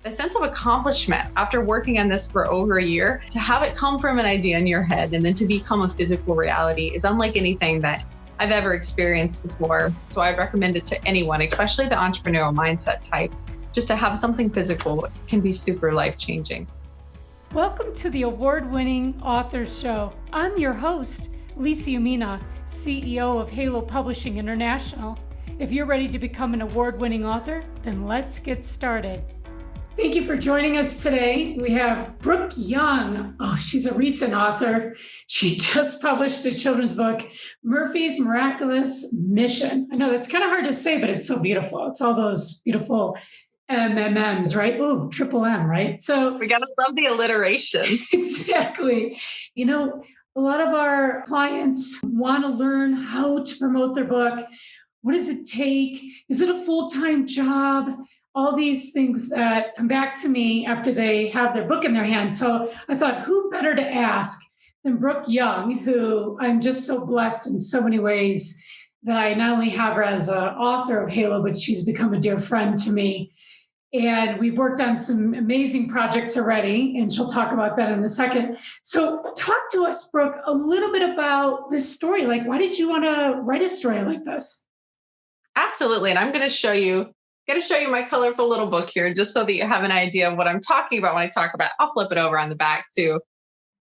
a sense of accomplishment after working on this for over a year. To have it come from an idea in your head and then to become a physical reality is unlike anything that I've ever experienced before. So I'd recommend it to anyone, especially the entrepreneurial mindset type. Just to have something physical can be super life-changing. Welcome to the award-winning Authors Show. I'm your host, Lisa Umina, CEO of Halo Publishing International. If you're ready to become an award-winning author, then let's get started. Thank you for joining us today. We have Brooke Young. Oh, she's a recent author. She just published a children's book, Murphy's Miraculous Mission. I know that's kind of hard to say, but it's so beautiful. It's all those beautiful MMMs, right? Oh, triple M, right? So we gotta love the alliteration. Exactly. You know, a lot of our clients want to learn how to promote their book. What does it take? Is it a full-time job? All these things that come back to me after they have their book in their hand. So I thought, who better to ask than Brooke Young, who I'm just so blessed in so many ways that I not only have her as an author of Halo, but she's become a dear friend to me. And we've worked on some amazing projects already, and she'll talk about that in a second. So talk to us, Brooke, a little bit about this story. Like, why did you want to write a story like this? Absolutely. And I'm going to show you my colorful little book here, just so that you have an idea of what I'm talking about when I talk about it. I'll flip it over on the back too,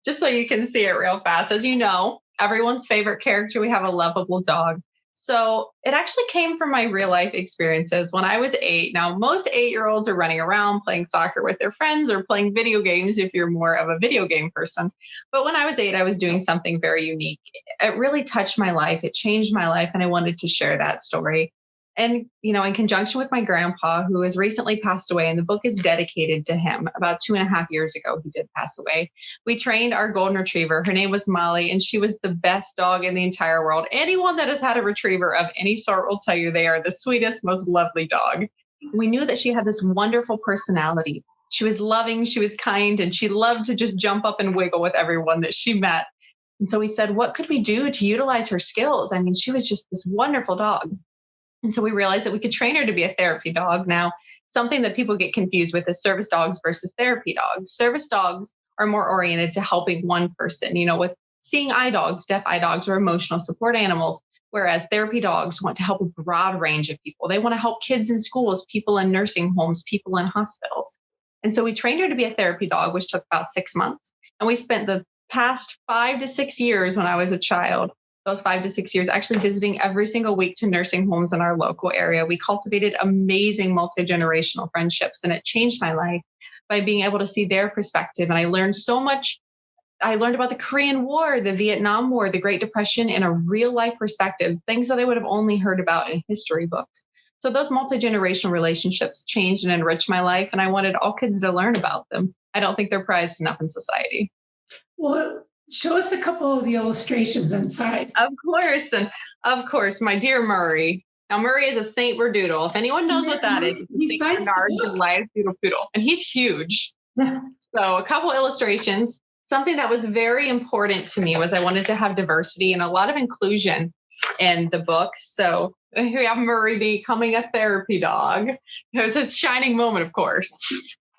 just so you can see it real fast. As you know, everyone's favorite character, we have a lovable dog. So it actually came from my real life experiences when I was 8. Now, most 8-year-olds are running around playing soccer with their friends or playing video games if you're more of a video game person. But when I was 8, I was doing something very unique. It really touched my life. It changed my life. And I wanted to share that story. And, you know, in conjunction with my grandpa, who has recently passed away, and the book is dedicated to him. About 2.5 years ago, he did pass away. We trained our golden retriever. Her name was Molly, and she was the best dog in the entire world. Anyone that has had a retriever of any sort will tell you they are the sweetest, most lovely dog. We knew that she had this wonderful personality. She was loving, she was kind, and she loved to just jump up and wiggle with everyone that she met. And so we said, what could we do to utilize her skills? I mean, she was just this wonderful dog. And so we realized that we could train her to be a therapy dog. Now, something that people get confused with is service dogs versus therapy dogs. Service dogs are more oriented to helping one person, you know, with seeing eye dogs, deaf eye dogs, or emotional support animals, whereas therapy dogs want to help a broad range of people. They want to help kids in schools, people in nursing homes, people in hospitals. And so we trained her to be a therapy dog, which took about 6 months. And we spent the past 5 to 6 years when I was a child, those 5 to 6 years, actually visiting every single week to nursing homes in our local area. We cultivated amazing multi-generational friendships, and it changed my life by being able to see their perspective. And I learned so much. I learned about the Korean War, the Vietnam War, the Great Depression in a real life perspective, things that I would have only heard about in history books. So those multi-generational relationships changed and enriched my life, and I wanted all kids to learn about them. I don't think they're prized enough in society. Well, show us a couple of the illustrations inside. And of course, my dear Murray. Now, Murray is a Saint Berdoodle. If anyone knows what that is, it's a Saint Bernard Goliath Doodle Poodle, and he's huge. So a couple illustrations. Something that was very important to me was I wanted to have diversity and a lot of inclusion in the book. So here we have Murray becoming a therapy dog. It was his shining moment, of course.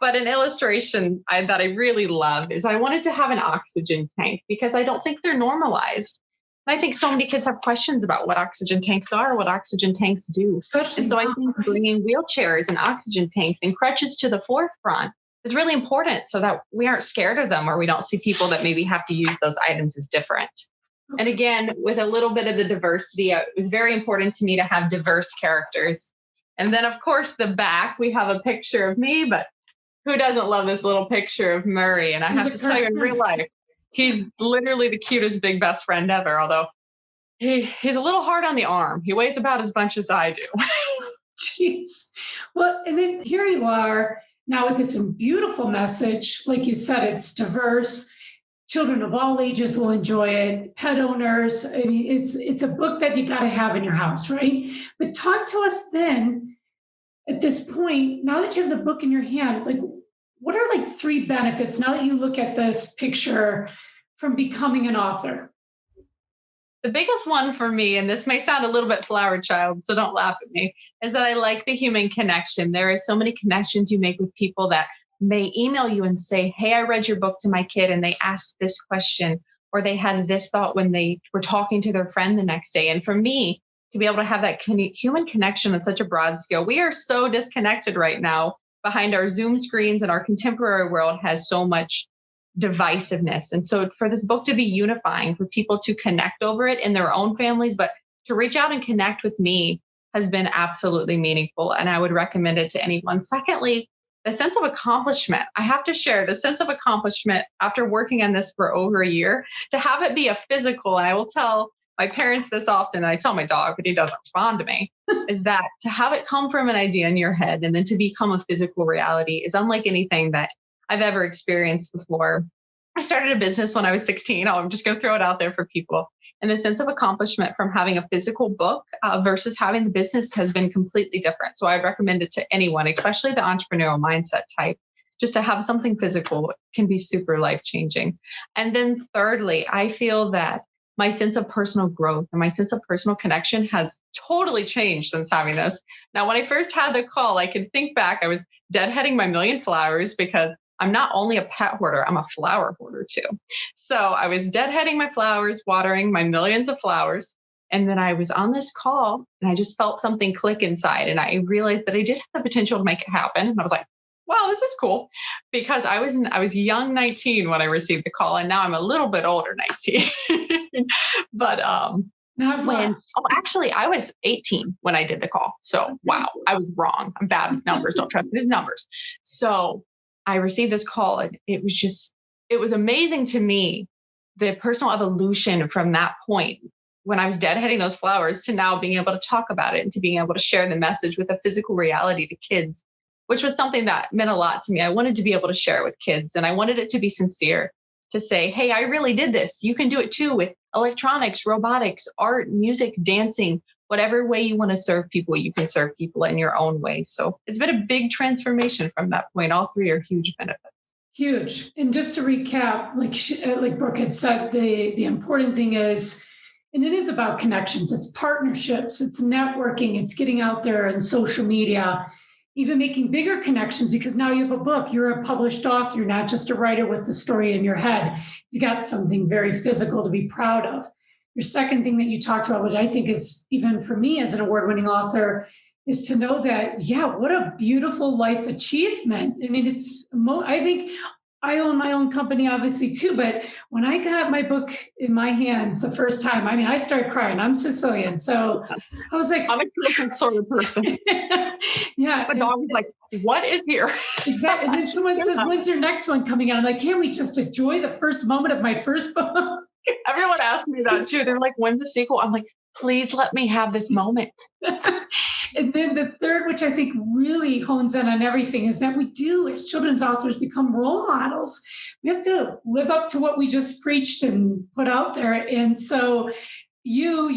But an illustration that I really love is I wanted to have an oxygen tank because I don't think they're normalized. And I think so many kids have questions about what oxygen tanks are, what oxygen tanks do. And so I think bringing wheelchairs and oxygen tanks and crutches to the forefront is really important so that we aren't scared of them or we don't see people that maybe have to use those items as different. Okay. And again, with a little bit of the diversity, it was very important to me to have diverse characters. And then, of course, the back, we have a picture of me, but who doesn't love this little picture of Murray? And I have to tell you, in real life, he's literally the cutest big best friend ever, although he's a little hard on the arm. He weighs about as much as I do. Jeez. Well, and then here you are now with this beautiful message. Like you said, it's diverse. Children of all ages will enjoy it. Pet owners. I mean, it's a book that you got to have in your house, right? But talk to us then. At this point, now that you have the book in your hand, like, what are like 3 benefits now that you look at this picture from becoming an author? The biggest one for me, and this may sound a little bit flower child, so don't laugh at me, is that I like the human connection. There are so many connections you make with people that may email you and say, hey, I read your book to my kid and they asked this question, or they had this thought when they were talking to their friend the next day. And for me, to be able to have that human connection on such a broad scale, we are so disconnected right now behind our Zoom screens, and our contemporary world has so much divisiveness. And so for this book to be unifying, for people to connect over it in their own families, but to reach out and connect with me has been absolutely meaningful. And I would recommend it to anyone. Secondly, the sense of accomplishment. I have to share the sense of accomplishment after working on this for over a year, to have it be a physical. And I will tell my parents this often, and I tell my dog, but he doesn't respond to me, is that to have it come from an idea in your head and then to become a physical reality is unlike anything that I've ever experienced before. I started a business when I was 16. I'm just going to throw it out there for people. And the sense of accomplishment from having a physical book versus having the business has been completely different. So I'd recommend it to anyone, especially the entrepreneurial mindset type. Just to have something physical can be super life-changing. And then thirdly, I feel that my sense of personal growth and my sense of personal connection has totally changed since having this. Now, when I first had the call, I could think back, I was deadheading my million flowers because I'm not only a pet hoarder, I'm a flower hoarder too. So I was deadheading my flowers, watering my millions of flowers. And then I was on this call and I just felt something click inside. And I realized that I did have the potential to make it happen. And I was like, wow, this is cool. Because I was young 19 when I received the call, and now I'm a little bit older 19. But actually I was 18 when I did the call. So wow, I was wrong. I'm bad with numbers. Don't trust these numbers. So I received this call, and it was amazing to me, the personal evolution from that point when I was deadheading those flowers to now being able to talk about it and to being able to share the message with a physical reality to kids, which was something that meant a lot to me. I wanted to be able to share it with kids, and I wanted it to be sincere, to say, hey, I really did this. You can do it too, with electronics, robotics, art, music, dancing, whatever way you want to serve people, you can serve people in your own way. So it's been a big transformation from that point. All three are huge benefits. Huge. And just to recap, like Brooke had said, the important thing is, and it is about connections. It's partnerships. It's networking. It's getting out there in social media, even making bigger connections, because now you have a book. You're a published author. You're not just a writer with the story in your head. You got something very physical to be proud of. Your second thing that you talked about, which I think is, even for me as an award-winning author, is to know that, yeah, what a beautiful life achievement. I mean, I think I own my own company, obviously, too. But when I got my book in my hands the first time, I mean, I started crying. I'm Sicilian. So I was like, I'm a different sort of person. Yeah. My dog was like, what is here? Exactly. And then someone says, when's your next one coming out? I'm like, can't we just enjoy the first moment of my first book? Everyone asks me that too. They're like, when's the sequel? I'm like, please let me have this moment. And then the third, which I think really hones in on everything, is that we do, as children's authors, become role models. We have to live up to what we just preached and put out there. And so your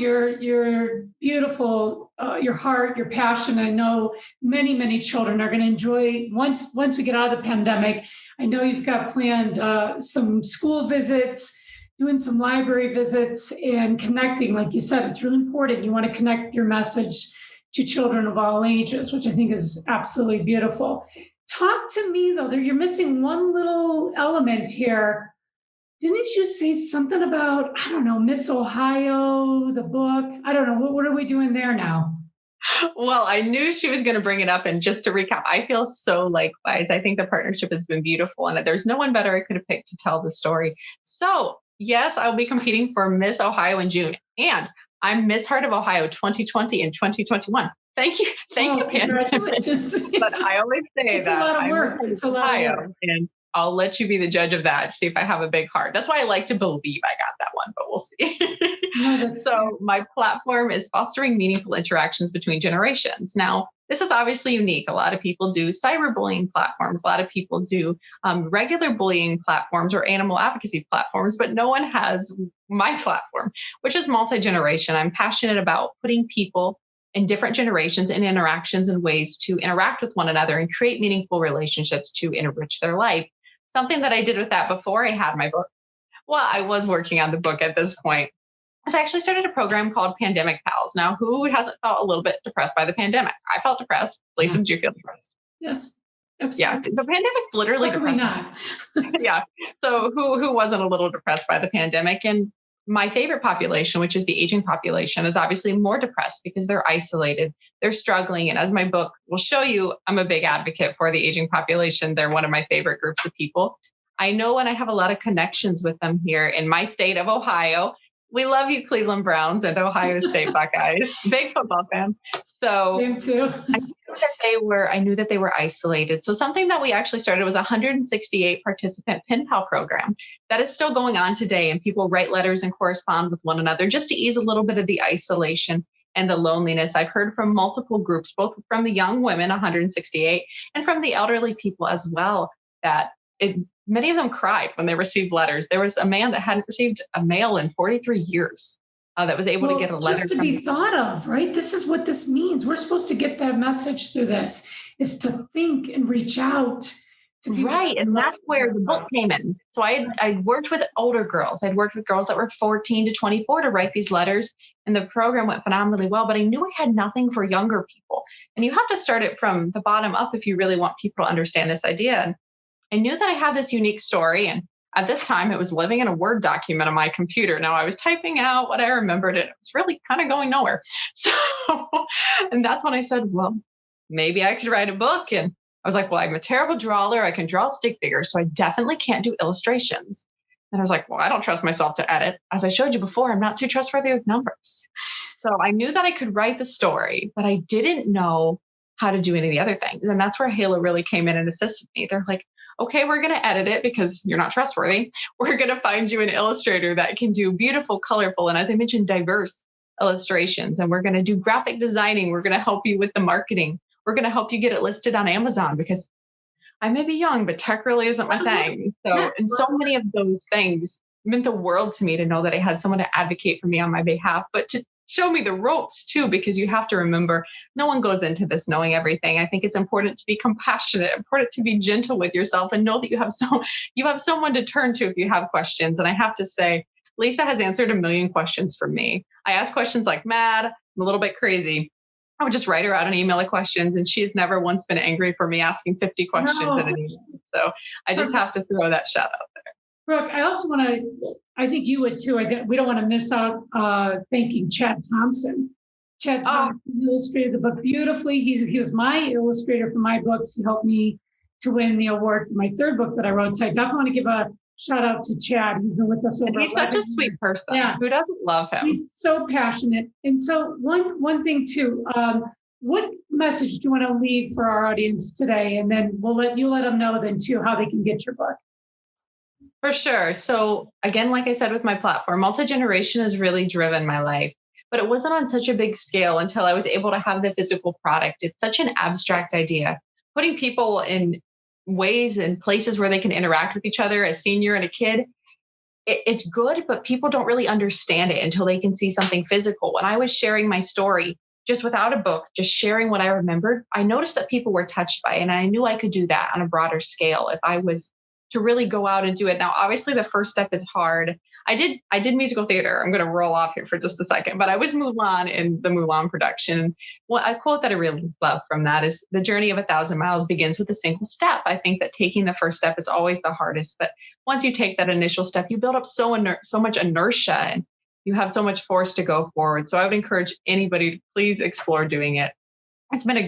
beautiful, your heart, your passion, I know many, many children are going to enjoy once we get out of the pandemic. I know you've got planned some school visits, doing some library visits, and connecting. Like you said, it's really important. You want to connect your message to children of all ages, which I think is absolutely beautiful. Talk to me, though, that you're missing one little element here. Didn't you say something about, I don't know, Miss Ohio, the book? I don't know. What are we doing there now? Well, I knew she was going to bring it up. And just to recap, I feel so likewise. I think the partnership has been beautiful, and there's no one better I could have picked to tell the story. So yes, I'll be competing for Miss Ohio in June. And I'm Miss Heart of Ohio 2020 and 2021. Thank you. Thank you, Pam. Congratulations. But I always say it's a lot of work. It's a lot of work. And I'll let you be the judge of that, see if I have a big heart. That's why I like to believe I got that one, but we'll see. No, so my platform is fostering meaningful interactions between generations. Now, this is obviously unique. A lot of people do cyberbullying platforms. A lot of people do regular bullying platforms or animal advocacy platforms, but no one has my platform, which is multi-generation. I'm passionate about putting people in different generations and interactions and ways to interact with one another and create meaningful relationships to enrich their life. Something that I did with that before I had my book. Well, I was working on the book at this point. So I actually started a program called Pandemic Pals. Now, who hasn't felt a little bit depressed by the pandemic? I felt depressed. Lisa, did you feel depressed? Yes, Yeah, absolutely. the pandemic's literally How can we depressing. not? Yeah. So who wasn't a little depressed by the pandemic? And my favorite population, which is the aging population, is obviously more depressed because they're isolated, they're struggling. And as my book will show you, I'm a big advocate for the aging population. They're one of my favorite groups of people. I know, and I have a lot of connections with them here in my state of Ohio. We love you, Cleveland Browns and Ohio State Buckeyes. Big football fan. So Him too. I knew that they were isolated. So something that we actually started was a 168 participant pen pal program that is still going on today. And people write letters and correspond with one another just to ease a little bit of the isolation and the loneliness. I've heard from multiple groups, both from the young women, 168, and from the elderly people as well, that many of them cried when they received letters. There was a man that hadn't received a mail in 43 years. That was able to get a letter. Just to be thought of, right? This is what this means. We're supposed to get that message through this, is to think and reach out to people. Right. And that's where the book came in. So I worked with older girls. I'd worked with girls that were 14 to 24 to write these letters. And the program went phenomenally well, but I knew I had nothing for younger people. And you have to start it from the bottom up if you really want people to understand this idea. And I knew that I had this unique story. And at this time, it was living in a Word document on my computer. Now I was typing out what I remembered, and it was really kind of going nowhere. So, and that's when I said, well, maybe I could write a book. And I was like, well, I'm a terrible drawer. I can draw stick figures, so I definitely can't do illustrations. And I was like, well, I don't trust myself to edit. As I showed you before, I'm not too trustworthy with numbers. So I knew that I could write the story, but I didn't know how to do any of the other things. And that's where Halo really came in and assisted me. They're like, okay, we're going to edit it because you're not trustworthy. We're going to find you an illustrator that can do beautiful, colorful, and as I mentioned, diverse illustrations. And we're going to do graphic designing. We're going to help you with the marketing. We're going to help you get it listed on Amazon, because I may be young, but tech really isn't my thing. So, and so many of those things meant the world to me, to know that I had someone to advocate for me on my behalf, but to show me the ropes too, because you have to remember, no one goes into this knowing everything. I think it's important to be compassionate, important to be gentle with yourself, and know that you have someone to turn to if you have questions. And I have to say, Lisa has answered a million questions for me. I ask questions like mad, I'm a little bit crazy. I would just write her out an email of questions, and she's never once been angry for me asking 50 questions in an email. So I just have to throw that shout out there. Brooke, I also want to, I think you would too. We don't want to miss out thanking Chad Thompson. Chad Thompson illustrated the book beautifully. He was my illustrator for my books. He helped me to win the award for my third book that I wrote. So I definitely want to give a shout out to Chad. He's been with us over. And he's such a sweet person. Yeah. Who doesn't love him? He's so passionate. And so one thing too, what message do you want to leave for our audience today? And then we'll let them know then too how they can get your book. For sure. So again, like I said, with my platform, multi-generation has really driven my life, but it wasn't on such a big scale until I was able to have the physical product. It's such an abstract idea. Putting people in ways and places where they can interact with each other, a senior and a kid, it's good, but people don't really understand it until they can see something physical. When I was sharing my story, just without a book, just sharing what I remembered, I noticed that people were touched by it. And I knew I could do that on a broader scale if I was to really go out and do it. Now, obviously the first step is hard. I did musical theater. I'm going to roll off here for just a second, but I was Mulan in the Mulan production. Well, a quote that I really love from that is, the journey of 1,000 miles begins with a single step. I think that taking the first step is always the hardest, but once you take that initial step, you build up so much inertia, and you have so much force to go forward. So I would encourage anybody to please explore doing it. It's been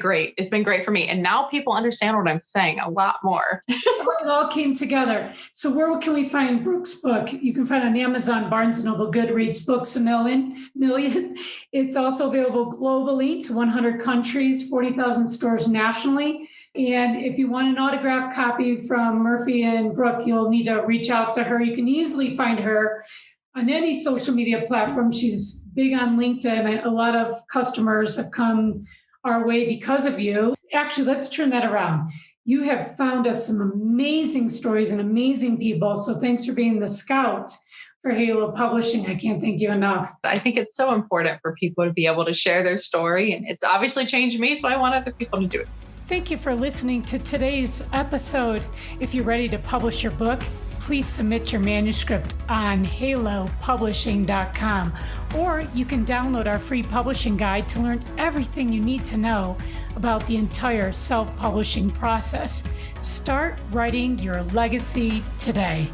great for me. And now people understand what I'm saying a lot more. It all came together. So where can we find Brooke's book? You can find it on Amazon, Barnes & Noble, Goodreads, Books A Million. It's also available globally to 100 countries, 40,000 stores nationally. And if you want an autographed copy from Murphy and Brooke, you'll need to reach out to her. You can easily find her on any social media platform. She's big on LinkedIn. A lot of customers have come our way because of you. Actually, let's turn that around. You have found us some amazing stories and amazing people. So thanks for being the scout for Halo Publishing. I can't thank you enough. I think it's so important for people to be able to share their story. And it's obviously changed me, so I want other people to do it. Thank you for listening to today's episode. If you're ready to publish your book, please submit your manuscript on halopublishing.com. Or you can download our free publishing guide to learn everything you need to know about the entire self-publishing process. Start writing your legacy today.